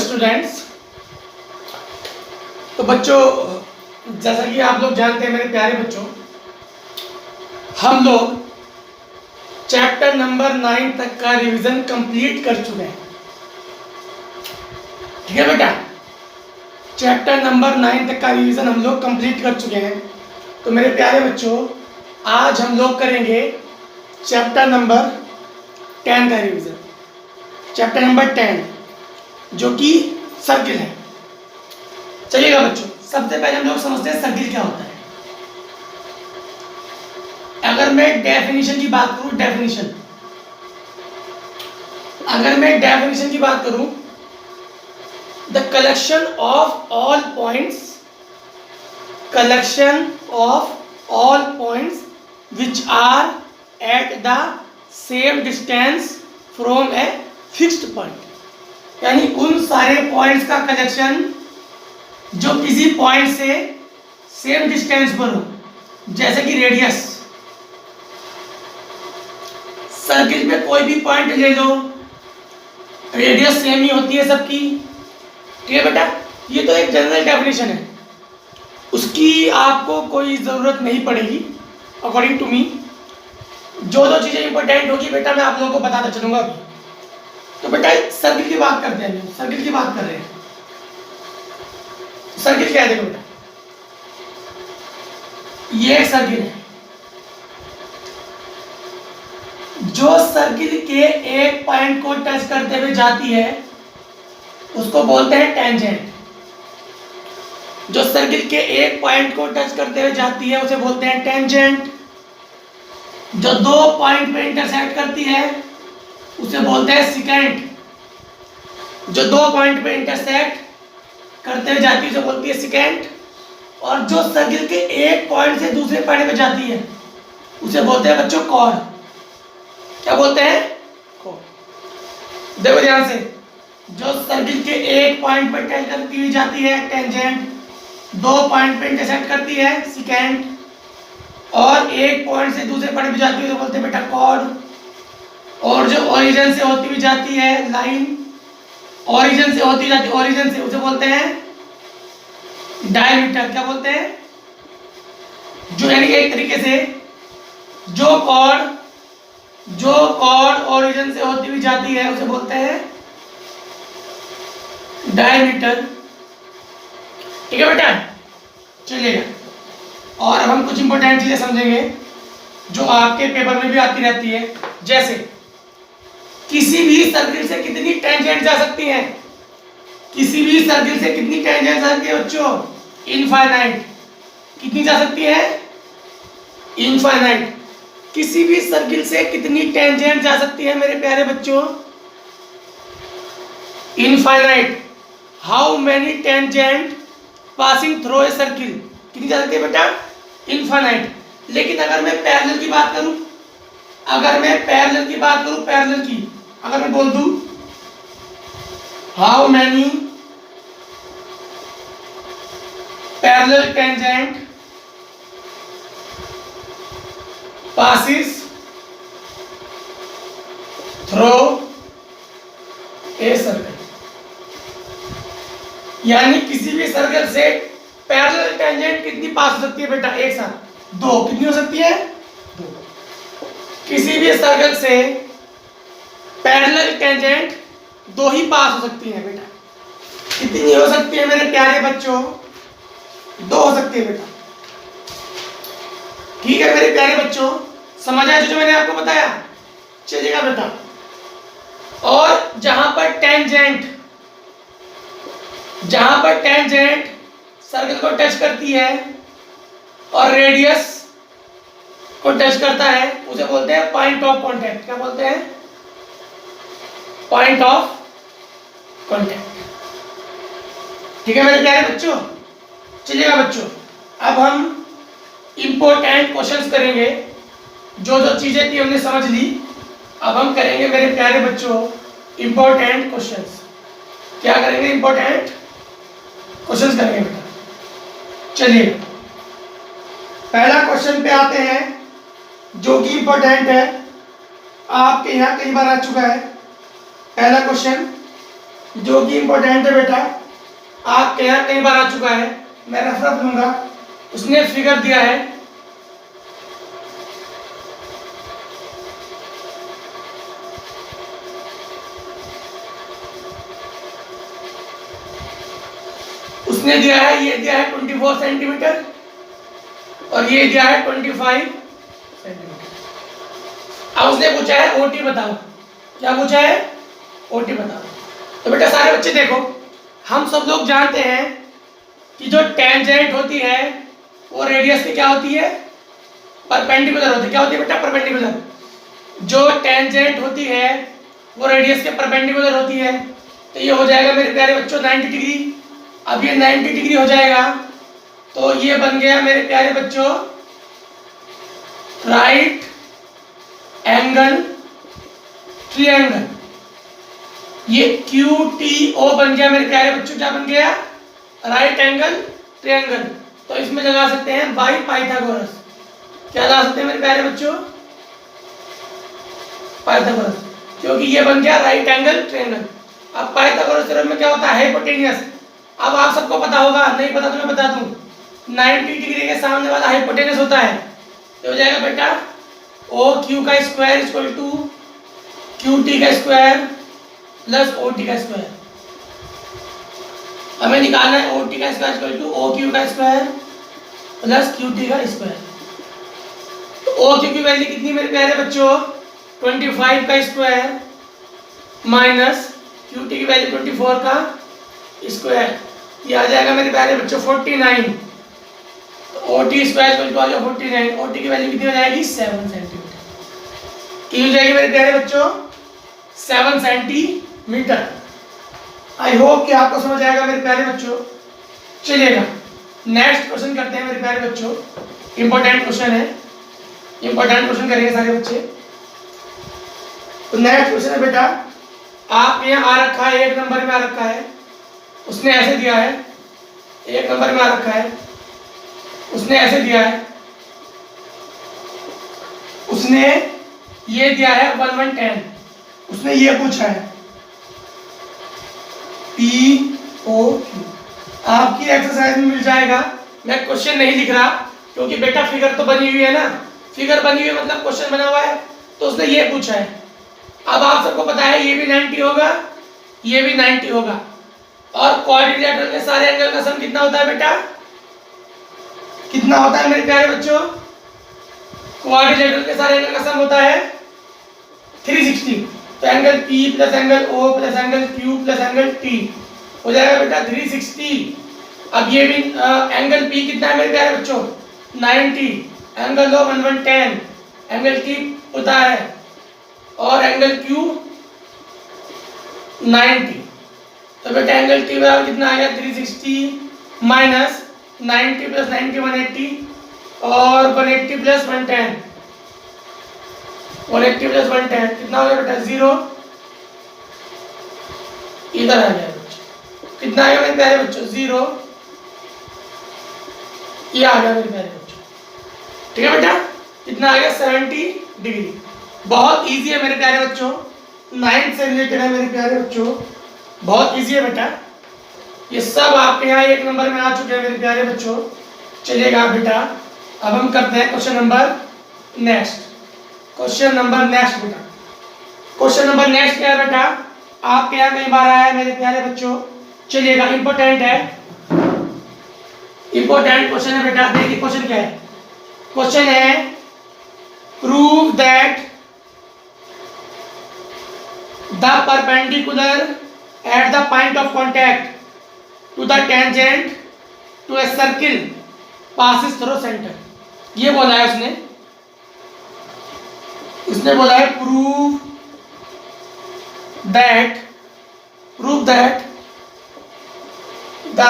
Students, तो बच्चों जैसा कि आप लोग जानते हैं मेरे प्यारे बच्चों, हम लोग चैप्टर नंबर 9 तक का रिवीजन कंप्लीट कर चुके हैं। ठीक है बेटा, चैप्टर नंबर 9 तक का रिवीजन हम लोग कंप्लीट कर चुके हैं। तो मेरे प्यारे बच्चों, आज हम लोग करेंगे चैप्टर नंबर 10 का रिवीजन। चैप्टर नंबर 10 जो कि सर्किल है। चलिएगा बच्चों, सबसे पहले हम लोग समझते हैं सर्किल क्या होता है। अगर मैं डेफिनेशन की बात करूं, अगर मैं डेफिनेशन की बात करूं, the collection of all points which are at the same distance from a fixed point, यानी उन सारे पॉइंट्स का कलेक्शन जो किसी पॉइंट से सेम डिस्टेंस पर हो, जैसे कि रेडियस। सर्किल पे कोई भी पॉइंट ले लो, रेडियस सेम ही होती है सबकी। ठीक है बेटा, ये तो एक जनरल डेफिनेशन है, उसकी आपको कोई ज़रूरत नहीं पड़ेगी अकॉर्डिंग टू मी। जो जो चीज़ें इंपॉर्टेंट होगी बेटा मैं आप लोगों को बताता चलूँगा अभी। तो बेटा सर्किल की बात करते हैं, सर्किल की बात कर रहे हैं। सर्किल क्या है, देखो बेटा, ये एक सर्किल है। जो सर्किल के एक पॉइंट को टच करते हुए जाती है उसको बोलते हैं टेंजेंट। जो सर्किल के एक पॉइंट को टच करते हुए जाती है उसे बोलते हैं टेंजेंट। जो दो पॉइंट पे इंटरसेक्ट करती है उसे बोलते हैं सिकेंट। जो दो पॉइंट पे इंटरसेक्ट करते हुए जाती है उसे बोलती है सिकेंट। और जो सर्किल के एक पॉइंट से दूसरे पॉइंट पे जाती है उसे बोलते हैं बच्चों कॉर्ड। क्या बोलते हैं? कॉर्ड। देखो ध्यान से, जो सर्किल के एक पॉइंट पर टच करती हुई जाती है टेंजेंट, दो पॉइंट पे इंटरसेक्ट करती है सिकेंट, और एक पॉइंट से दूसरे पॉइंट पे जाती है उसे बोलते हैं बेटा कॉर्ड। और जो ओरिजिन से होती हुई जाती है लाइन, ओरिजिन से होती जाती है ओरिजिन से, उसे बोलते हैं डायमीटर। क्या बोलते हैं? जो यानी एक तरीके से जो कॉर्ड ओरिजिन से होती हुई जाती है उसे बोलते हैं डायमीटर। ठीक है बेटा, चलिएगा। और अब हम कुछ इंपॉर्टेंट चीजें समझेंगे जो आपके पेपर में भी आती रहती है। जैसे किसी भी सर्किल से कितनी टेंजेंट जा सकती है? किसी भी सर्किल से कितनी टेंजेंट जा सकती है बच्चों? इनफाइनाइट। कितनी जा सकती है? इनफाइनाइट। किसी भी सर्किल से कितनी टेंजेंट जा सकती है मेरे प्यारे बच्चों? Infinite. How many tangent passing through a circle? कितनी जा सकती है बेटा? इनफाइनाइट। लेकिन अगर मैं पैरेलल की बात करूं, अगर मैं बोल दूं how many parallel tangent passes through a circle, यानी किसी भी सर्कल से पैरेलल टेंजेंट कितनी पास हो सकती है बेटा? एक साथ दो। कितनी हो सकती है? दो। किसी भी सर्कल से पैरेलल टेंजेंट दो ही पास हो सकती है बेटा। कितनी हो सकती है मेरे प्यारे बच्चों? दो हो सकती है बेटा। ठीक है मेरे प्यारे बच्चों, समझ आया जो मैंने आपको बताया? चलिएगा बेटा, और जहां पर टेंजेंट सर्कल को टच करती है और रेडियस को टच करता है उसे बोलते हैं पॉइंट ऑफ कांटेक्ट। क्या बोलते हैं? Point of contact. ठीक है मेरे प्यारे बच्चों, चलिएगा बच्चों, अब हम इंपॉर्टेंट क्वेश्चंस करेंगे। जो जो चीजें थी हमने समझ ली, अब हम करेंगे मेरे प्यारे बच्चों इंपॉर्टेंट क्वेश्चंस। क्या करेंगे? इंपॉर्टेंट क्वेश्चंस करेंगे बेटा। चलिए पहला क्वेश्चन पे आते हैं जो कि इंपॉर्टेंट है, आपके यहाँ कई बार आ चुका है। पहला क्वेश्चन, जो कि इंपॉर्टेंट है बेटा, आपके यहाँ कई बार आ चुका है, मैं रेफरेंस लूंगा। उसने फिगर दिया है, उसने दिया है, ये दिया है 24 सेंटीमीटर और ये दिया है 25 सेंटीमीटर। अब उसने पूछा है ओटी बताओ। क्या पूछा है? ओटी बताओ। तो बेटा सारे बच्चे देखो, हम सब लोग जानते हैं कि जो टेंजेंट होती है वो रेडियस की क्या होती है? परपेंडिकुलर होती है। क्या होती है बेटा? परपेंडिकुलर। जो टेंजेंट होती है वो रेडियस के परपेंडिकुलर होती है। तो ये हो जाएगा मेरे प्यारे बच्चों 90 डिग्री। अब ये 90 डिग्री हो जाएगा तो ये बन गया मेरे प्यारे बच्चों राइट एंगल ट्रायंगल। ये QTO बन गया मेरे प्यारे बच्चों। क्या बन गया? Right angle triangle. तो इसमें लगा सकते हैं बाई पाइथागोरस। क्या लगा सकते हैं मेरे प्यारे बच्चों? पाइथागोरस, क्योंकि ये बन गया राइट एंगल ट्रायंगल। अब पाइथागोरस थ्योरम में क्या होता है? हाइपोटेन्यूस। अब आप सबको पता होगा, नहीं पता तो मैं बता दूं, 90 डिग्री के सामने वाला हाइपोटेन्यूस होता है। तो हो जाएगा बेटा OQ का स्क्वायर इक्वल टू QT का स्क्वायर प्लस OT का स्क्वायर। हमें निकालना है OT का स्क्वायर इक्वल टू OQ का स्क्वायर प्लस QT का स्क्वायर। तो OQ की वैल्यू कितनी मेरे प्यारे बच्चों? 25 का स्क्वायर माइनस QT की वैल्यू 24 का स्क्वायर। ये आ जाएगा मेरे प्यारे बच्चों 49। तो OT स्क्वायर इक्वल टू आ जाएगा 49। OT की वैल्यू कितनी हो जाएगी? 7 सेंटीमीटर। की हो जाएगी मेरे प्यारे बच्चों 7 सेंटीमीटर। आई होप कि आपको समझ आएगा मेरे प्यारे बच्चों। चलिएगा नेक्स्ट क्वेश्चन करते हैं मेरे प्यारे बच्चों। इंपॉर्टेंट क्वेश्चन है, इंपॉर्टेंट क्वेश्चन करेंगे सारे बच्चे। तो नेक्स्ट क्वेश्चन है बेटा, आप यहाँ आ रखा है, 1 नंबर में आ रखा है। उसने ऐसे दिया है, 1 नंबर में आ रखा है। उसने ऐसे दिया है, उसने ये दिया है 1 1 10। उसने ये पूछा है POQ। आपकी एक्सरसाइज में मिल जाएगा। मैं क्वेश्चन नहीं लिख रहा क्योंकि बेटा फिगर तो बनी हुई है ना, फिगर बनी हुई है मतलब क्वेश्चन बना हुआ है। तो उसने ये पूछा है। अब आप सबको पता है ये भी 90 होगा, ये भी 90 होगा। और क्वाड्रिलेटरल के सारे एंगल का सम कितना होता है बेटा? कितना होता है मेरे प्यारे बच्चों? क्वाड्रिलेटरल के सारे एंगल का सम होता है 360। तो angle P plus angle O plus angle Q plus angle T हो जाएगा बेटा 360। अब ये भी एंगल P कितना है मेरे प्यारे बच्चों? 90। Angle O 1 1 10। एंगल T होता है और एंगल Q 90। तो बेटा एंगल T बराबर कितना आ गया? 360 माइनस 90 प्लस 90 180 और 180 प्लस 110। 180 प्लस 110 कितना हो गया बेटा? 0। इधर आ गया बच्चों। कितना आ गया मेरे प्यारे बच्चों? 0। ये आ गया मेरे प्यारे बच्चों। ठीक है बेटा, कितना आ गया? 70 डिग्री। बहुत इजी है मेरे प्यारे बच्चों, 9 से रिलेटेड है मेरे प्यारे बच्चों, बहुत इजी है बेटा। ये सब आपके यहाँ 1 नंबर में आ चुके हैं मेरे प्यारे बच्चों। चलिएगा बेटा, अब हम करते हैं question number next. Question number next बेटा, क्वेश्चन नंबर नेक्स्ट क्या है बेटा? आपके यहाँ कई बार आया है मेरे प्यारे बच्चों। चलिएगा, इंपॉर्टेंट है, इंपॉर्टेंट क्वेश्चन है बेटा। देखिए क्वेश्चन क्या है? क्वेश्चन है prove that the perpendicular at the point of contact to the tangent to a circle passes through centre. ये बोला है उसने, उसने बोला है prove that the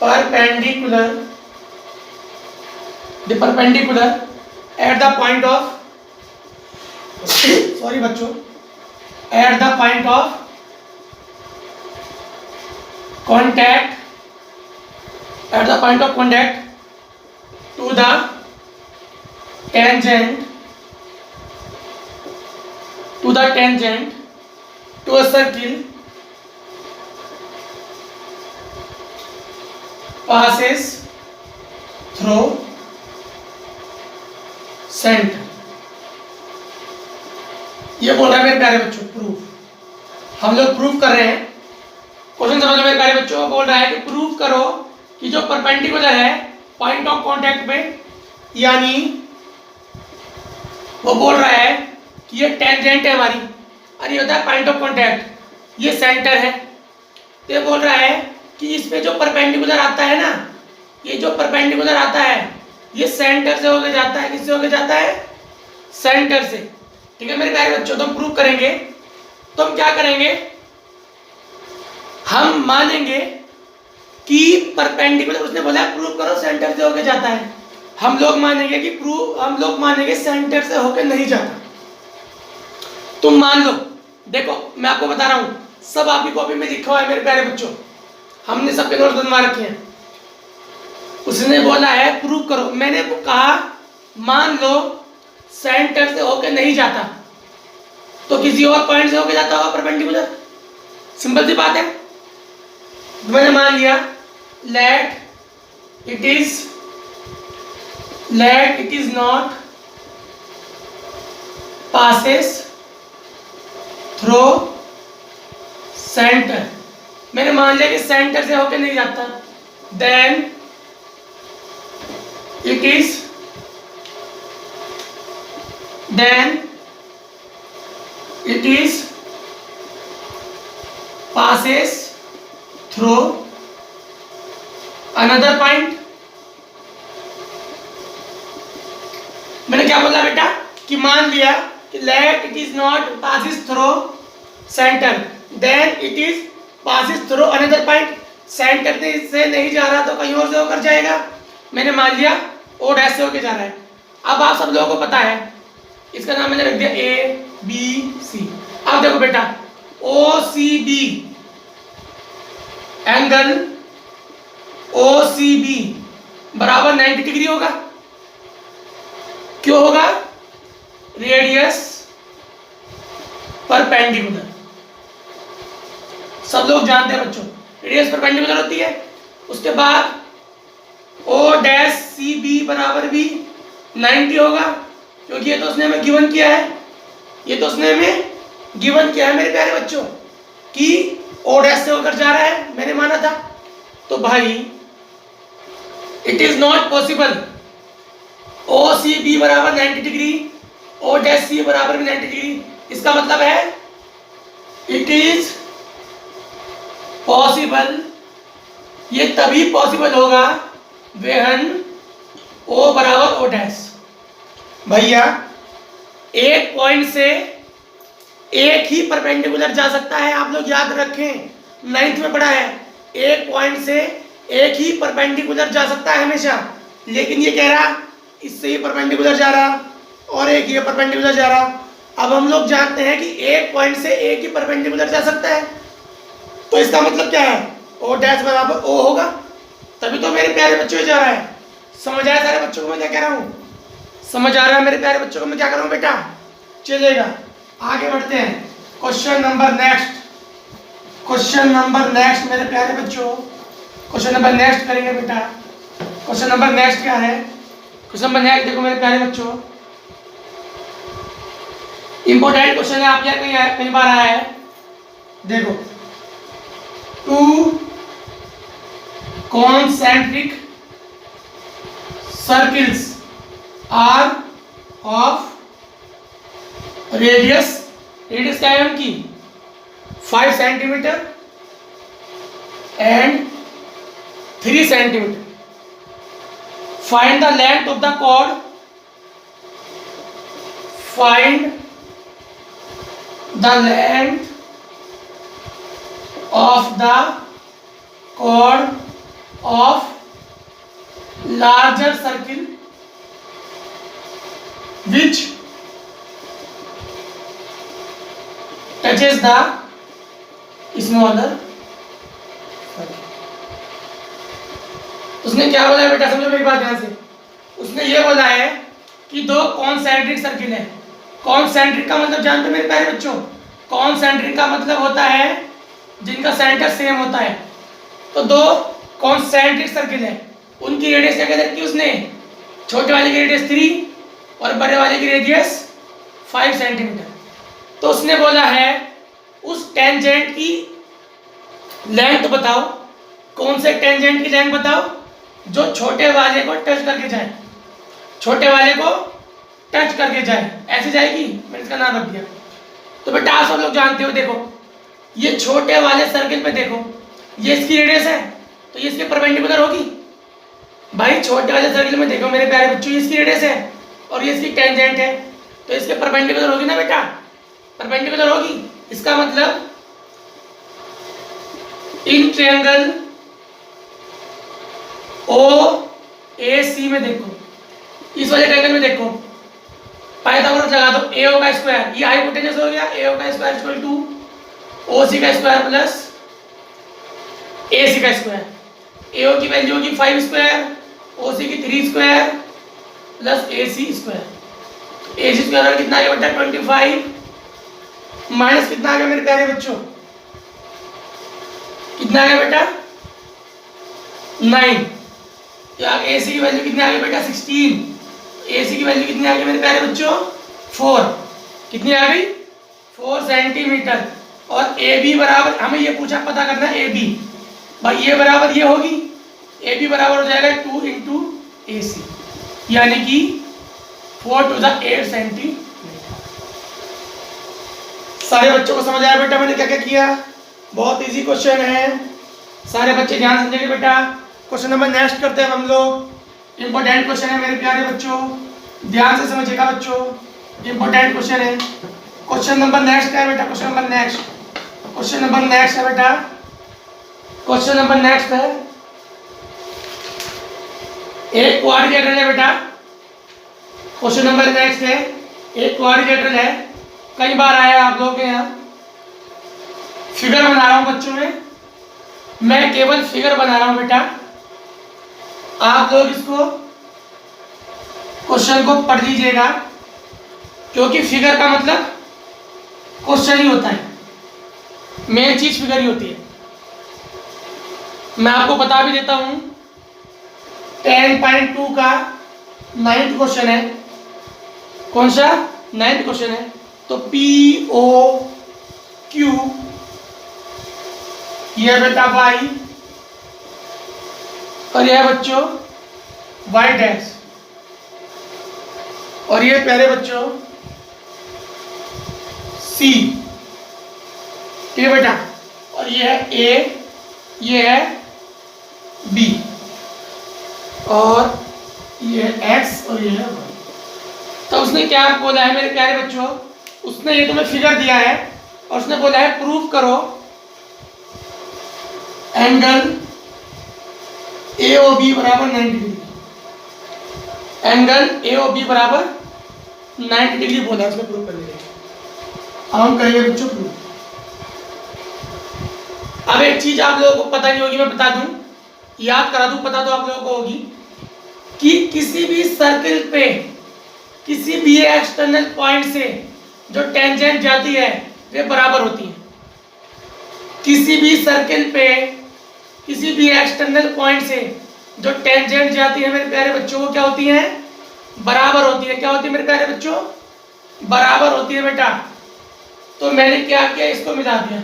perpendicular at the point of sorry बच्चों, at the point of contact to the tangent to a circle passes through center। ये बोल रहा है मेरे प्यारे बच्चों प्रूफ। हम लोग प्रूफ कर रहे हैं। क्वेश्चन समझ लो मेरे प्यारे बच्चों। वो बोल रहा है कि प्रूफ करो कि जो परपेंडिकुलर है पॉइंट ऑफ कांटेक्ट पे, यानी वो बोल रहा है कि ये टेंजेंट है हमारी और ये होता है पॉइंट ऑफ कांटेक्ट, ये सेंटर है। तो ये बोल रहा है कि इस पे जो परपेंडिकुलर आता है ना, ये जो परपेंडिकुलर आता है ये सेंटर से होके जाता है। किससे होके जाता है? सेंटर से। ठीक है मेरे प्यारे बच्चों, तो हम प्रूव करेंगे। तो हम क्या करेंगे, हम मानेंगे कि परपेंडिकुलर, उसने बोला प्रूव करो सेंटर से होके जाता है, हम लोग मानेंगे कि हम लोग मानेंगे सेंटर से होके नहीं जाता। तुम मान लो, देखो मैं आपको बता रहा हूं, सब आपकी कॉपी में लिखा हुआ है मेरे प्यारे बच्चों, हमने सबके नोट बनवा रखे हैं। उसने बोला है प्रूव करो, मैंने कहा मान लो सेंटर से होके नहीं जाता तो किसी और पॉइंट से होके जाता होगा परपेंडिकुलर। सिंपल सी बात है। मैंने मान लिया let it is not passes through centre. मैंने मान लिया कि सेंटर से होके नहीं जाता, then it is passes through another point। मैंने क्या बोला बेटा कि मान लिया कि let it is not passes through center, then it is passes through another point। Centre से नहीं जा रहा तो कहीं और से होकर जाएगा। मैंने मान लिया ओ डैश से होके जा रहा है। अब आप सब लोगों को पता है, इसका नाम मैंने रख दिया ए बी सी। अब देखो बेटा O C B, angle O C B बराबर 90 डिग्री होगा। क्यों होगा? Radius perpendicular. सब लोग जानते हैं बच्चों, रेडियस परपेंडिकुलर होती है। उसके बाद ओ डैश सी बी बराबर भी 90 होगा, क्योंकि ये तो उसने हमें गिवन किया है, ये तो उसने हमें गिवन किया है मेरे प्यारे बच्चों कि ओ डैश से होकर जा रहा है, मैंने माना था। तो भाई it is not possible O C B बराबर 90 डिग्री, ओ डैश सी बराबर भी 90 डिग्री। इसका मतलब है इट इज पॉसिबल, ये तभी पॉसिबल होगा वेहन ओ बराबर ओ डैश। भैया एक पॉइंट से एक ही परपेंडिकुलर जा सकता है, आप लोग याद रखें, 9th में पढ़ा है, एक पॉइंट से एक ही परपेंडिकुलर जा सकता है हमेशा। लेकिन ये कह रहा इससे ही परपेंडिकुलर जा रहा और एक ये परपेंडिकुलर जा रहा। अब हम लोग जानते हैं कि एक पॉइंट से एक ही परपेंडिकुलर जा सकता है, तो इसका मतलब क्या है? ओ डैश बराबर ओ होगा, तभी तो मेरे प्यारे बच्चों जा रहा है। समझ आया सारे बच्चों को मैं क्या कह रहा हूँ? समझ आ रहा है मेरे प्यारे बच्चों को मैं क्या कर रहा हूँ बेटा? चलेगा, आगे बढ़ते हैं। क्वेश्चन नंबर नेक्स्ट मेरे प्यारे बच्चों, क्वेश्चन नंबर नेक्स्ट करेंगे बेटा। क्वेश्चन नंबर नेक्स्ट क्या है? क्वेश्चन नंबर नेक्स्ट देखो मेरे प्यारे बच्चों, इंपॉर्टेंट क्वेश्चन है, आप यार कई बार आया है। देखो, two concentric circles are of radius क्या है उनकी 5 centimetre and 3 centimetre. Find the length of the chord, find the length of the chord of larger circle which touches the smaller circle। उसने क्या बोला है बेटा, समझो मेरी बात ध्यान से। उसने ये बोला है कि दो कॉन्सेंट्रिक सर्किल है। कॉन्सेंट्रिक का मतलब जानते मेरे प्यारे बच्चों, कॉन्सेंट्रिक का मतलब होता है जिनका सेंटर सेम होता है। तो दो कॉन्सेंट्रिक सर्किल है, उनकी रेडियस क्या रखी उसने, छोटे वाले की रेडियस 3 और बड़े वाले की रेडियस 5 सेंटीमीटर। तो उसने बोला है उस टेंजेंट की लेंथ बताओ, कौन से टेंजेंट की लेंथ बताओ जो छोटे वाले को टच करके जाए, छोटे वाले को टच करके जाए, ऐसे जाएगी, मैंने इसका नाम रख दिया। तो बेटा आप सब लोग जानते हो, देखो ये छोटे वाले सर्किल पे देखो, ये इसकी रेडियस है तो ये इसके परपेंडिकुलर होगी। भाई छोटे वाले सर्किल में देखो मेरे प्यारे बच्चों, ये इसकी रेडियस है और ये इसकी टेंजेंट है, तो इसके परपेंडिकुलर होगी ना बेटा, परपेंडिकुलर होगी। इसका मतलब इन ट्रायंगल OAC में देखो, इस वाले ट्रायंगल में देखो, पाइथागोरस लगा दो, AO का स्क्वायर, ये हाइपोटेनस हो गया, AO का स्क्वायर इक्वल टू OC का स्क्वायर प्लस AC का स्क्वायर। AO की वैल्यू होगी 5 स्क्वायर, OC की 3 square plus AC square. AC square कितना आ गया बेटा 25 माइनस कितना आ गया मेरे प्यारे बच्चों, कितना आ गया बेटा 9। या AC की वैल्यू कितनी आ गई बेटा 16, AC की वैल्यू कितनी आ गई मेरे प्यारे बच्चों 4, कितनी आ गई 4 सेंटीमीटर। और AB बराबर, हमें ये पूछा पता करना है AB, भाई ये बराबर ये होगी, AB बराबर हो जाएगा 2 इंटू AC, यानी कि 4 to the 8 सेंटीमीटर। सारे बच्चों को समझ आया बेटा मैंने क्या क्या किया, बहुत इजी क्वेश्चन है, सारे बच्चे ध्यान समझेंगे बेटा। क्वेश्चन नंबर नेक्स्ट करते हैं हम लोग, इंपॉर्टेंट क्वेश्चन है मेरे प्यारे बच्चों, ध्यान से समझिएगा बच्चों, इंपॉर्टेंट क्वेश्चन है। क्वेश्चन नंबर नेक्स्ट है बेटा, question number next, question number next है बेटा, क्वेश्चन नंबर नेक्स्ट है, एक क्वाड्रिलेटरल है बेटा, क्वेश्चन नंबर नेक्स्ट है, एक क्वाड्रिलेटरल है, कई बार आया आप लोगों के यहाँ। फिगर बना रहा हूं बच्चों में, मैं केवल फिगर बना रहा हूं बेटा, आप लोग इसको क्वेश्चन को पढ़ लीजिएगा, क्योंकि फिगर का मतलब क्वेश्चन ही होता है, मेन चीज फिगर ही होती है। मैं आपको बता भी देता हूं 10.2 का 9th क्वेश्चन है, कौन सा 9th क्वेश्चन है, तो POQ ये बेटा Y और यह बच्चों Y डैश, और ये प्यारे बच्चों C, ठीक है बेटा, और ये है A, ये है B, और ये है X और ये है Y। तो उसने क्या बोला है मेरे प्यारे बच्चों, उसने ये तुम्हें फिगर दिया है और उसने बोला है प्रूव करो एंगल AOB बराबर 90 डिग्री, एंगल AOB बराबर 90 डिग्री बोला, उसको प्रूव करने के लिए। अब हम करेंगे बच्चों प्रूव। अब एक चीज आप लोगों को पता नहीं होगी, मैं बता दूं, याद करा दूं, पता तो आप लोगों को होगी कि किसी भी सर्किल पे किसी भी एक्सटर्नल पॉइंट से जो टेंजेंट जाती है वे बराबर होती है। किसी भी सर्किल पे किसी भी एक्सटर्नल पॉइंट से जो टेंजेंट जाती है मेरे प्यारे बच्चों, वो क्या होती है, बराबर होती है। क्या होती है मेरे प्यारे बच्चों, बराबर होती है बेटा। तो मैंने क्या किया, इसको मिला दिया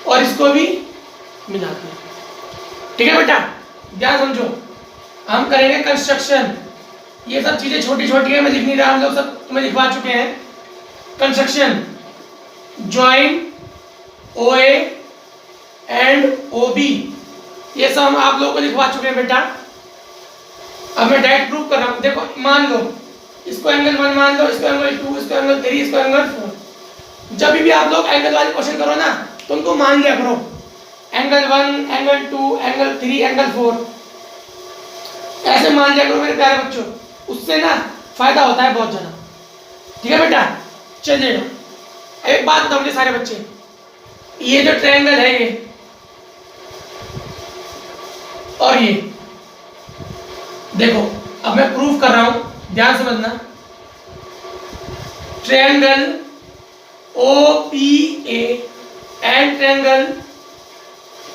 और इसको भी मिला दिया, ठीक है बेटा, ध्यान समझो। हम करेंगे कंस्ट्रक्शन, ये सब चीजें छोटी छोटी है, मैं लिख नहीं रहा, हम लोग सब तुम्हें लिखवा चुके हैं। Construction join OA and OB, ये सब हम आप लोगों को लिखवा चुके हैं बेटा। अब मैं डायरेक्ट प्रूव कर रहा हूं। देखो मान लो इसको एंगल 1 मान लो, इसको एंगल 2, इसको एंगल 3, इसको एंगल 4। जब भी आप लोग एंगल वाले क्वेश्चन करो ना तो उनको मान लिया करो, एंगल 1, एंगल 2, एंगल 3, एंगल 4, ऐसे मान लिया करो मेरे प्यारे बच्चों, उससे ना फायदा होता है बहुत ज्यादा, ठीक है बेटा। चलिएगा एक बात बताओ मुझे सारे बच्चे, ये जो ट्रायंगल है ये और ये देखो, अब मैं प्रूफ कर रहा हूं, ध्यान समझना। Triangle OPA and triangle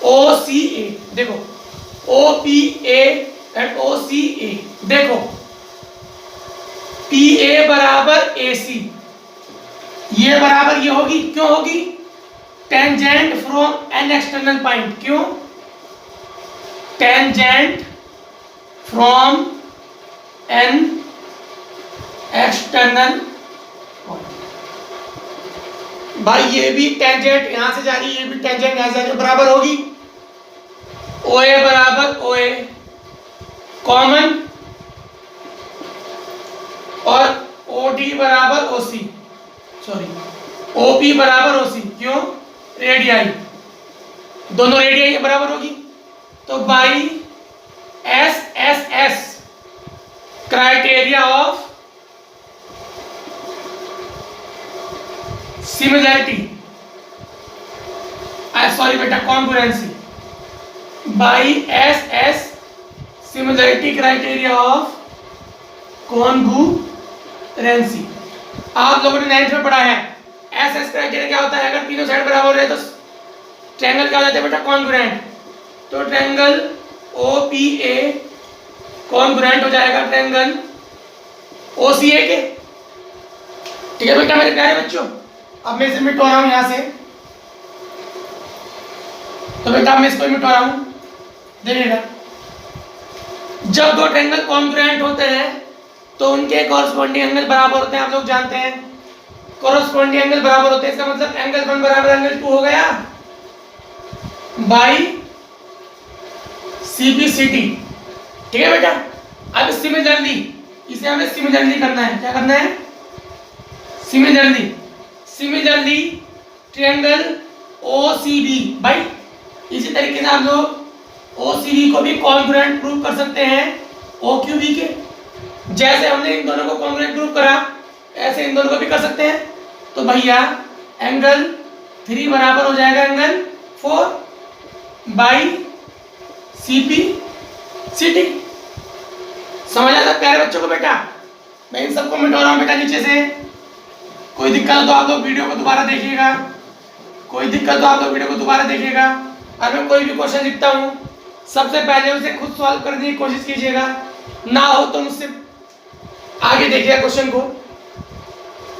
OCA, देखो ओ पी ए एंड ओ सी ए। देखो पी ए बराबर ए सी, ये बराबर ये होगी, क्यों होगी? Tangent from an external point. क्यों? Tangent from an external point. भाई ये भी टेंजेंट यहां से जा रही है, ये भी टेंजेंट यहां से जा रही है, बराबर होगी। ओ ए बराबर ओ ए कॉमन, और ओ डी बराबर ओ सी, सॉरी ओ पी बराबर ओ सी। क्यों? रेडियाई, दोनों रेडियाई बराबर होगी। तो by S S S criteria of similarity, sorry बेटा congruency, by S S similarity criteria of congruency. आप लोगों ने 9th में पढ़ा है एस एस क्राइटेरिया क्या होता है? अगर तीनों साइड बराबर है तो ट्रायंगल क्या हो जाता है बेटा? कॉन्ग्रुएंट। तो triangle O P A congruent हो जाएगा ट्रायंगल ओ सी ए के। ठीक है बेटा मेरे प्यारे बच्चों, अब मैं इसे मिटवा रहा हूं यहां से। तो बेटा मैं इसको मिटवा रहा हूं, देखिएगा जब दो ट्रायंगल कॉन्ग्रुएंट होते हैं तो उनके कॉरस्पॉन्डिंग एंगल बराबर होते हैं। आप लोग जानते हैं कॉरस्पॉन्डिंग एंगल बराबर होते हैं, इसका मतलब एंगल 1 बराबर एंगल 2 हो गया बाई सीपीसीटी। ठीक है बेटा, अब सिमिलरली इसे हमें सिमिलरली करना है। क्या करना है? सिमिलरली। सिमिलरली ट्रायंगल ओसीबी, भाई इसी तरीके से आप लोग ओसीबी को भी कॉन्ग्रुएंट प्रूव कर सकते हैं ओक्यूबी के। जैसे हमने इन दोनों को कॉन्ग्रुएंट प्रूव करा ऐसे इन दोनों को भी कर सकते हैं। तो भैया एंगल 3 बराबर हो जाएगा एंगल 4 बाई सीपी सीटी। समझ आया प्यारे बच्चों को? बेटा मैं इन सबको मिटा रहा हूं बेटा नीचे से। कोई दिक्कत हो तो आप लोग वीडियो को दोबारा देखिएगा, कोई दिक्कत तो आप लोग वीडियो को दोबारा देखिएगा। और मैं कोई भी क्वेश्चन लिखता हूं सबसे पहले उसे खुद सॉल्व करने की कोशिश कीजिएगा, ना हो तो मुझसे आगे देखिएगा क्वेश्चन को।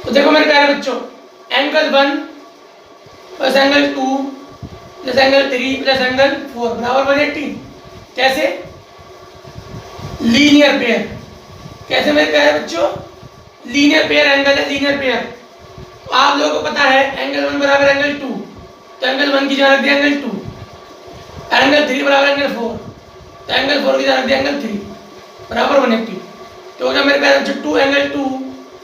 तो देखो मेरे प्यारे बच्चों, angle 1 plus angle 2 plus angle 3 plus angle 4 बराबर 180। कैसे? Linear pair. कैसे मेरे प्यारे बच्चों? लीनियर पेयर एंगल है, लीनियर पेयर। आप लोगों को पता है एंगल 1 बराबर एंगल 2, तो एंगल 1 की जगह रख दिया एंगल 2, एंगल 3 बराबर एंगल 4, तो एंगल 4 की जगह रख दिया एंगल 3 बराबर 180। तो हो गया मेरे प्यारे बच्चों 2 angle 2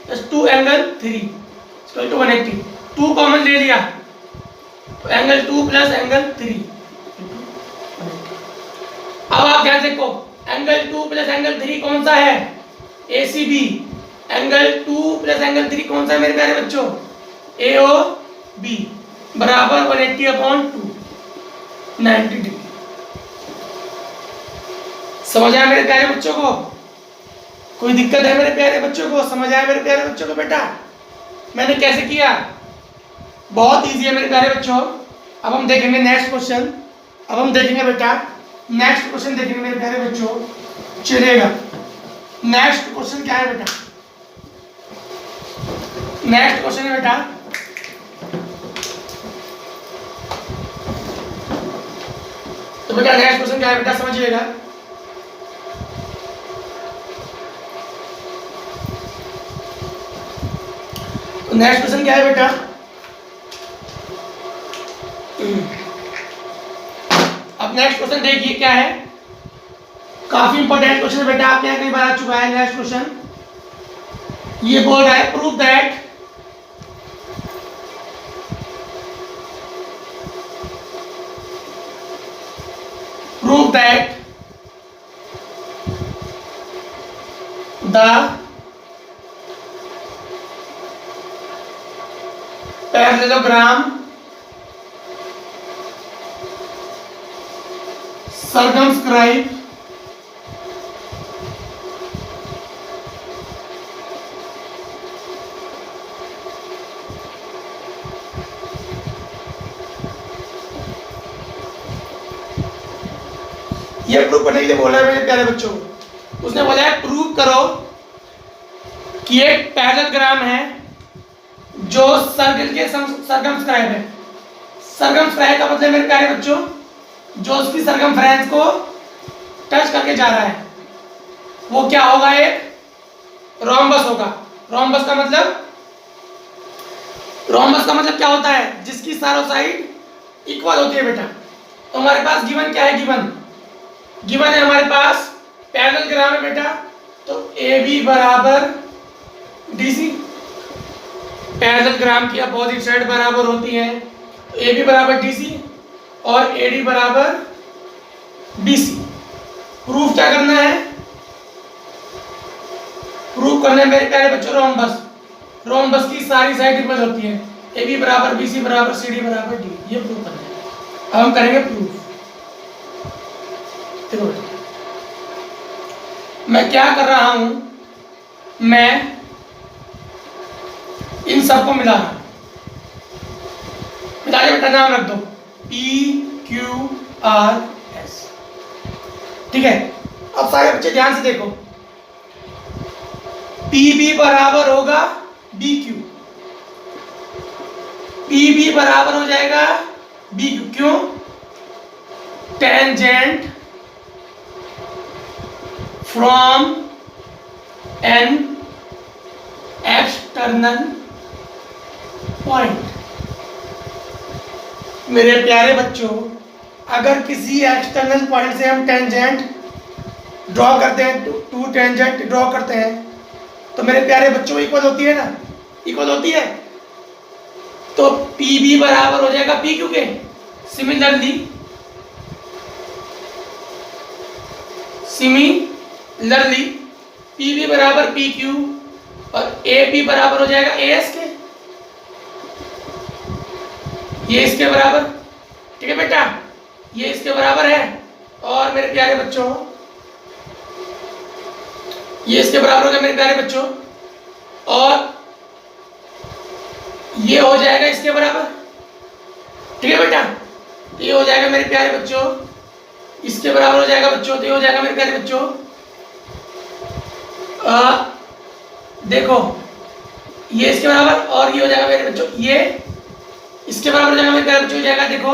plus 2 angle 3 equal to 180। 2 कॉमन ले लिया तो एंगल 2 प्लस एंगल 3। अब आप ध्यान से देखो एंगल 2 प्लस एंगल 3 कौन सा है? एसीबी। एंगल 2 प्लस एंगल 3 कौन सा है मेरे प्यारे बच्चों? एओबी बराबर 180/2 90 डिग्री। समझ आया मेरे प्यारे बच्चों को? कोई दिक्कत है मेरे प्यारे बच्चों को? समझ आया मेरे प्यारे बच्चों को? बेटा मैंने कैसे किया? बहुत इजी है मेरे प्यारे बच्चों। अब हम देखेंगे नेक्स्ट क्वेश्चन। अब हम देखेंगे बेटा नेक्स्ट क्वेश्चन देखेंगे मेरे प्यारे बच्चों। चलेगा नेक्स्ट क्वेश्चन क्या है बेटा? नेक्स्ट क्वेश्चन है बेटा तो बेटा नेक्स्ट क्वेश्चन क्या है बेटा समझिएगा। तो नेक्स्ट क्वेश्चन क्या है बेटा? अब नेक्स्ट क्वेश्चन देखिए क्या है, काफी इंपॉर्टेंट क्वेश्चन है बेटा, आपके यहाँ कई बार आ चुका है। नेक्स्ट क्वेश्चन ये बोल रहा है prove that the parallelogram circumscribe ये प्रूव करने के लिए बोला है मेरे प्यारे बच्चों। उसने बोला है प्रूव करो कि एक पैरेललोग्राम है जो सर्कल के सरकमस्क्राइब है। सरकमस्क्राइब का मतलब मेरे प्यारे बच्चों जो उसकी सरकमफ्रेंस को टच करके जा रहा है वो क्या होगा, एक रोम्बस होगा। रोम्बस का मतलब क्या होता है, जिसकी चारों साइड इक्वल होती है बेटा। तो हमारे पास गिवन क्या है, गिवन है हमारे पास पैरेललोग्राम है बेटा। तो AB बराबर DC, पैरेललोग्राम की अपोजिट साइड बराबर होती है। तो AB बराबर DC और AD बराबर BC। प्रूफ क्या करना है, प्रूफ करना है मेरे प्यारे बच्चों रोम्बस की सारी साइड इक्वल होती है। AB बराबर BC बराबर CD बराबर D, ये प्रूफ करना है। अब हम करेंगे प्रूफ। देखो मैं क्या कर रहा हूं, मैं इन सबको मिला रहा हूं। मिला के बेटा नाम रख दो PQRS, ठीक है। अब सारे बच्चे ध्यान से देखो, PB बराबर होगा BQ, PB बराबर हो जाएगा BQ। क्यों, tangent from an external point. मेरे प्यारे बच्चों अगर किसी एक्सटर्नल पॉइंट से हम टेंजेंट ड्रॉ करते हैं, टू टेंजेंट ड्रॉ करते हैं, तो मेरे प्यारे बच्चों इक्वल होती है ना, इक्वल होती है। तो PB बराबर हो जाएगा PQ के। सिमिलरली PB बराबर PQ और AB बराबर हो जाएगा AS के, ये इसके बराबर, ठीक है बेटा, ये इसके बराबर है। और मेरे प्यारे बच्चों ये इसके बराबर हो गया मेरे प्यारे बच्चों, और ये हो जाएगा इसके बराबर, ठीक है बेटा। ये हो जाएगा मेरे प्यारे बच्चों इसके बराबर हो जाएगा बच्चों। तो ये हो जाएगा मेरे प्यारे बच्चों, देखो ये इसके बराबर और ये हो जाएगा मेरे बच्चों, ये इसके बराबर हो जाएगा मेरे प्यारे बच्चों। हो जाएगा देखो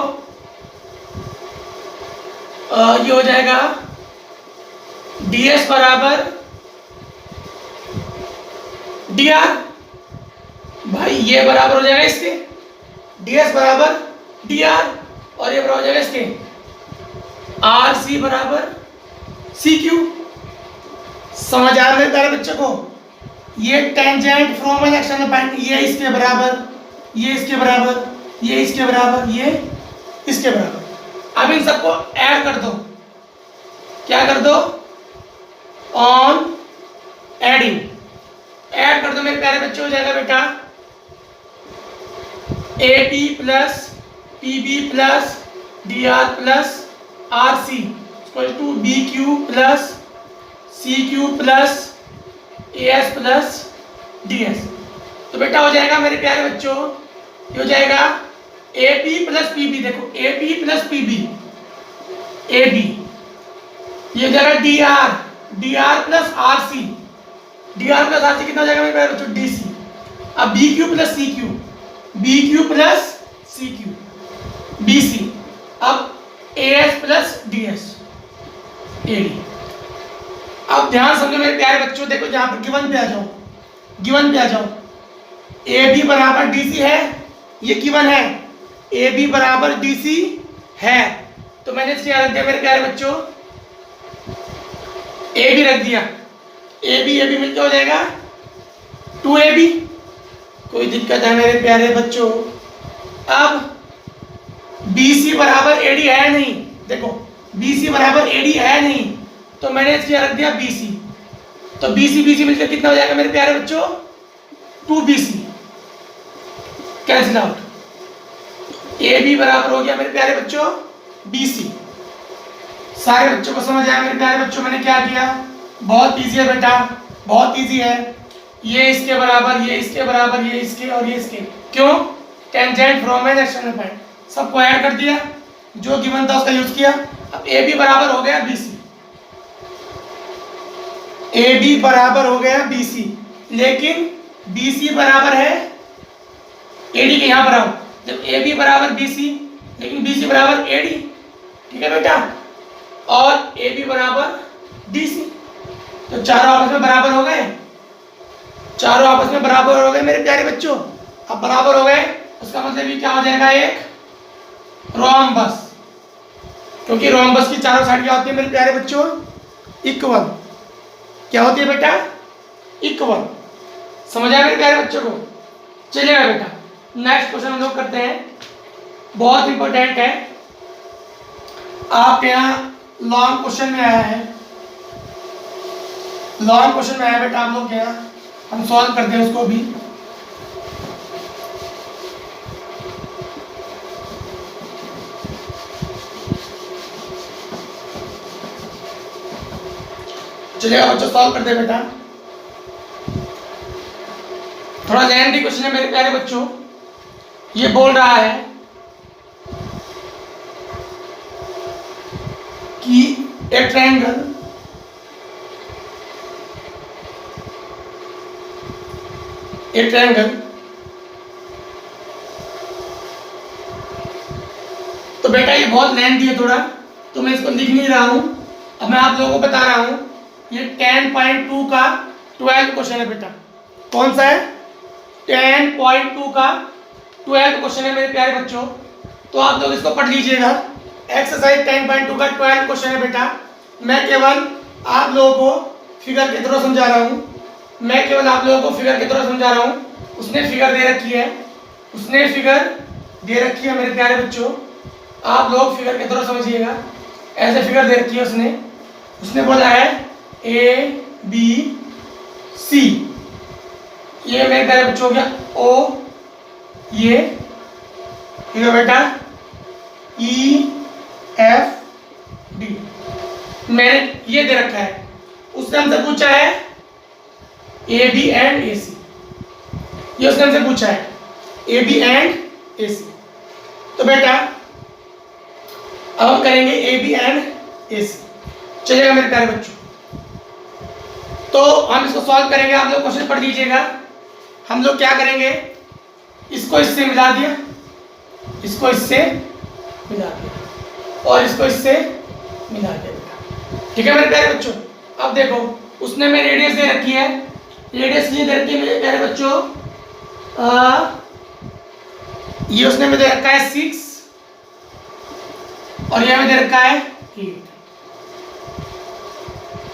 ये हो जाएगा DS बराबर DR, भाई ये बराबर हो जाएगा इसके, DS बराबर DR और ये बराबर हो जाएगा इसके RC बराबर CQ। समझ आ रहा है प्यारे बच्चों को, ये tangent from an external point, ये इसके बराबर, ये इसके बराबर, ये इसके बराबर, ये इसके बराबर। अब इन सबको ऐड कर दो, क्या कर दो, ऑन एडिंग, ऐड कर दो मेरे प्यारे बच्चों। हो जाएगा बेटा AP plus PB plus DR plus RC equal to BQ plus CQ plus AS plus DS। तो बेटा हो जाएगा मेरे प्यारे बच्चों, ये हो जाएगा AP प्लस PB, देखो AP प्लस PB AB, ये हो जाएगा DR plus RC, DR plus RC कितना हो जाएगा मेरे प्यारे बच्चों, DC। अब BQ plus CQ, BQ plus CQ BC, अब AS प्लस DS AD। अब ध्यान समझो मेरे प्यारे बच्चों, देखो यहाँ पर गिवन पे आ जाओ, गिवन पे आ जाओ। AB बराबर DC है, ये गिवन है, AB बराबर DC है। तो मैंने क्या रख दिया मेरे प्यारे बच्चों, AB रख दिया, AB मिलकर हो जाएगा 2AB। कोई दिक्कत है मेरे प्यारे बच्चों। अब BC बराबर AD है नहीं, देखो BC बराबर AD है नहीं, तो मैंने क्या रख दिया BC। तो BC मिलकर कितना हो जाएगा मेरे प्यारे बच्चों, 2BC, कैंसिल आउट। AB बराबर हो गया मेरे प्यारे बच्चों BC। सारे बच्चों को समझ आया मेरे प्यारे बच्चों, मैंने क्या किया, बहुत इजी है बेटा, बहुत इजी है। ये इसके बराबर, ये इसके बराबर, ये इसके और ये इसके, क्यों, tangent from an external point, सबको ऐड कर दिया, जो गिवन था उसका यूज किया। अब ए बी बराबर हो गया बी सी, ए बी बराबर हो गया बी सी, लेकिन बी सी बराबर है ए डी के। यहां पर आओ, जब ए बी बराबर बी सी लेकिन बी सी बराबर ए डी, ठीक है बेटा, और ए बी बराबर डी सी, तो चारों आपस में बराबर हो गए, चारों आपस में बराबर हो गए मेरे प्यारे बच्चों। अब बराबर हो गए, उसका मतलब ये क्या हो जाएगा, एक रोम्बस, क्योंकि रोम्बस की चारों साइड क्या होती है मेरे प्यारे बच्चों, इक्वल। क्या होती है बेटा, इक्वल। समझ आया मेरे प्यारे बच्चों को? चलिएगा बेटा, नेक्स्ट क्वेश्चन हम लोग करते हैं, बहुत इंपॉर्टेंट है, आपके यहाँ लॉन्ग क्वेश्चन में आया है, लॉन्ग क्वेश्चन में आया बेटा आप लोग के यहाँ, हम सॉल्व करते हैं उसको भी। चलिए बच्चों सॉल्व करते हैं बेटा, थोड़ा लेंथी क्वेश्चन है मेरे प्यारे बच्चों। ये बोल रहा है कि एक ट्रायंगल तो बेटा ये बहुत लेंथी है थोड़ा, तो मैं इसको लिख नहीं रहा हूं, अब मैं आप लोगों को बता रहा हूं। ये 10.2 का 12 क्वेश्चन है बेटा। कौन सा है? 10.2 का 12 क्वेश्चन है मेरे प्यारे बच्चों, तो आप लोग इसको पढ़ लीजिएगा। एक्सरसाइज 10.2 का 12 क्वेश्चन है बेटा। मैं केवल आप लोगों को फिगर के थ्रू समझा रहा हूँ, मैं केवल आप लोगों को फिगर के थ्रू समझा रहा हूँ। उसने फिगर दे रखी है, उसने फिगर दे रखी है मेरे प्यारे बच्चों, आप लोग फिगर के थ्रू समझिएगा। ऐसे फिगर दे रखी है उसने बोला है ए बी सी, ये मेरे प्यारे बच्चों हो गया ओ, ये ठीक है बेटा ई एफ डी, मैंने ये दे रखा है। उसने हमसे पूछा है ए बी एंड ए सी, ये उसने हमसे पूछा है ए बी एंड ए सी। तो बेटा अब हम करेंगे ए बी एंड ए सी, चलेगा मेरे प्यारे बच्चों? तो हम इसको सॉल्व करेंगे, आप लोग क्वेश्चन पढ़ लीजिएगा। हम लोग क्या करेंगे, इसको इससे मिला दिया, इसको इससे मिला दिया और इसको इससे मिला दिया बेटा, ठीक है मेरे प्यारे बच्चों? अब देखो उसने में रेडियस दे रखी है, रेडियस ये दे रखी है मेरे प्यारे बच्चों, ये उसने में दे रखा है 6 और ये में दे रखा है 8,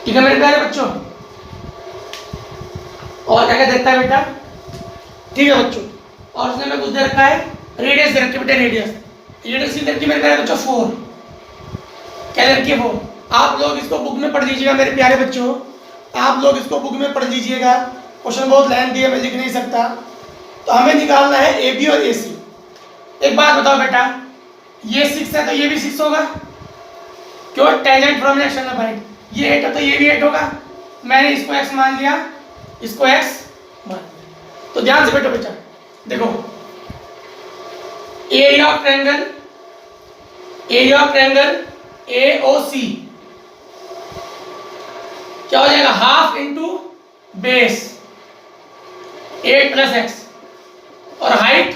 ठीक है मेरे प्यारे बच्चों? और क्या क्या देता है बेटा, ठीक है बच्चों? और उसने में कुछ दे रखा है, रेडियस दे रखी है बेटा, रेडियस की दे रखी है मेरे प्यारे बच्चों 4, क्या दे रखी है 4। आप लोग इसको बुक में पढ़ लीजिएगा मेरे प्यारे बच्चों, आप लोग इसको बुक में पढ़ लीजिएगा। क्वेश्चन बहुत लेंथी है, मैं लिख नहीं सकता। तो हमें निकालना है ए बी और ए सी। एक बात बताओ बेटा, ये 6 है तो ये भी 6 होगा, क्यों? Tangent from external point. ये 8 है तो ये भी 8 होगा। मैंने इसको x मान लिया, इसको x मान लिया। तो ध्यान से बैठो बेटा, देखो एरिया ऑफ ट्रायंगल AOC क्या हो जाएगा, half into base 8 plus x और हाइट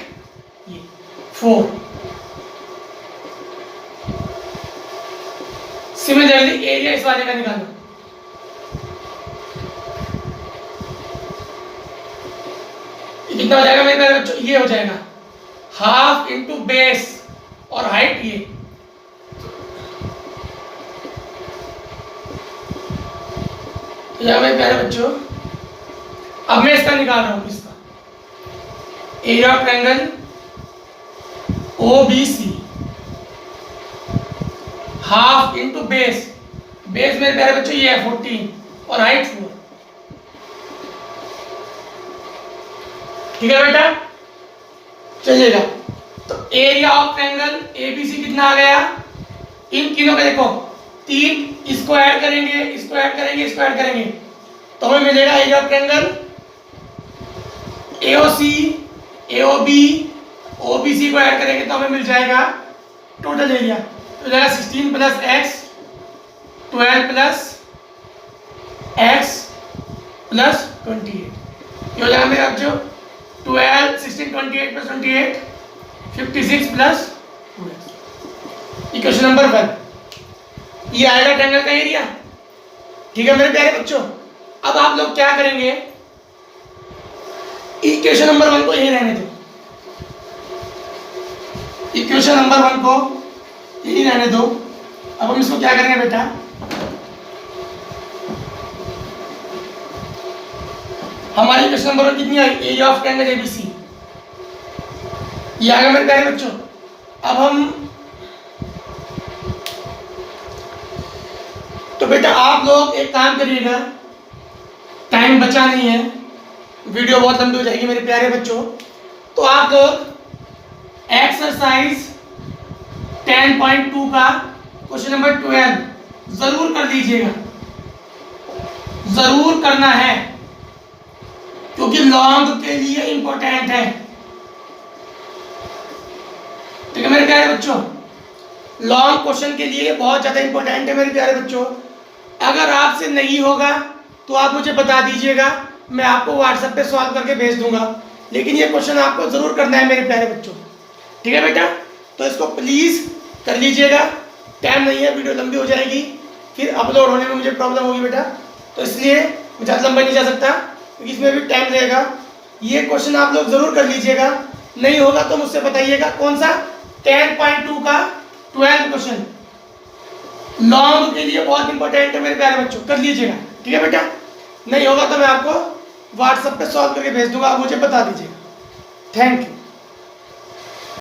ये 4। सिमिलरली एरिया इस वाले का निकालो, कितना हो जाएगा मेरे प्यारे बच्चों, ये हो जाएगा हाफ इंटू बेस और हाइट ये। मेरे प्यारे बच्चों अब मैं इसका निकाल रहा हूं, इसका area of triangle OBC half into base, base मेरे प्यारे बच्चों ये है 14 और हाइट 4, ठीक है बेटा? चलिएगा, तो एरिया ऑफ ट्रायंगल ABC कितना आ गया, इन तीनों का देखो 3, इसको ऐड करेंगे, इसको ऐड करेंगे, इसको ऐड करेंगे तो हमें मिलेगा area of triangle AOC AOB OBC को ऐड करेंगे तो हमें मिल जाएगा टोटल एरिया। तो जाएगा 16 plus x 12 plus x plus 28। ये हो जाएगा मेरा जो 12 16 28 plus 28 56 plus 2x। Equation number 1 ये आएगा ट्रायंगल का एरिया। ठीक है मेरे प्यारे बच्चों, अब आप लोग क्या करेंगे, इक्वेशन नंबर 1 को यही रहने दो, इक्वेशन नंबर 1 को यही रहने दो। अब हम इसको क्या करेंगे बेटा, हमारी इक्वेशन नंबर 1 कितनी आई, एरिया ऑफ ट्रायंगल एबीसी, ये आ गया मेरे प्यारे बच्चों। अब हम तो बेटा आप लोग एक काम करिएगा, टाइम बचा नहीं है, वीडियो बहुत लंबी हो जाएगी मेरे प्यारे बच्चों, तो आप लोग एक्सरसाइज 10.2 का क्वेश्चन नंबर 12 जरूर कर लीजिएगा, जरूर करना है क्योंकि लॉन्ग के लिए इंपॉर्टेंट है। ठीक है मेरे प्यारे बच्चों, लॉन्ग क्वेश्चन के लिए बहुत ज्यादा इंपॉर्टेंट है मेरे प्यारे बच्चों। अगर आपसे नहीं होगा तो आप मुझे बता दीजिएगा, मैं आपको व्हाट्सएप पे सॉल्व करके भेज दूंगा, लेकिन ये क्वेश्चन आपको जरूर करना है मेरे प्यारे बच्चों। ठीक है बेटा, तो इसको प्लीज कर लीजिएगा, टाइम नहीं है, वीडियो लंबी हो जाएगी, फिर अपलोड होने में मुझे प्रॉब्लम होगी बेटा, तो इसलिए मैं ज़्यादा लंबा नहीं जा सकता क्योंकि इसमें भी टाइम लगेगा। ये क्वेश्चन आप लोग जरूर कर लीजिएगा, नहीं होगा तो मुझसे बताइएगा। कौन सा, 10.2 का 12 क्वेश्चन लॉन्ग के लिए बहुत इंपॉर्टेंट है मेरे प्यारे बच्चों, कर लीजिएगा। ठीक है बेटा, नहीं होगा तो मैं आपको व्हाट्सएप पे सॉल्व करके भेज दूंगा, आप मुझे बता दीजिएगा। Thank you.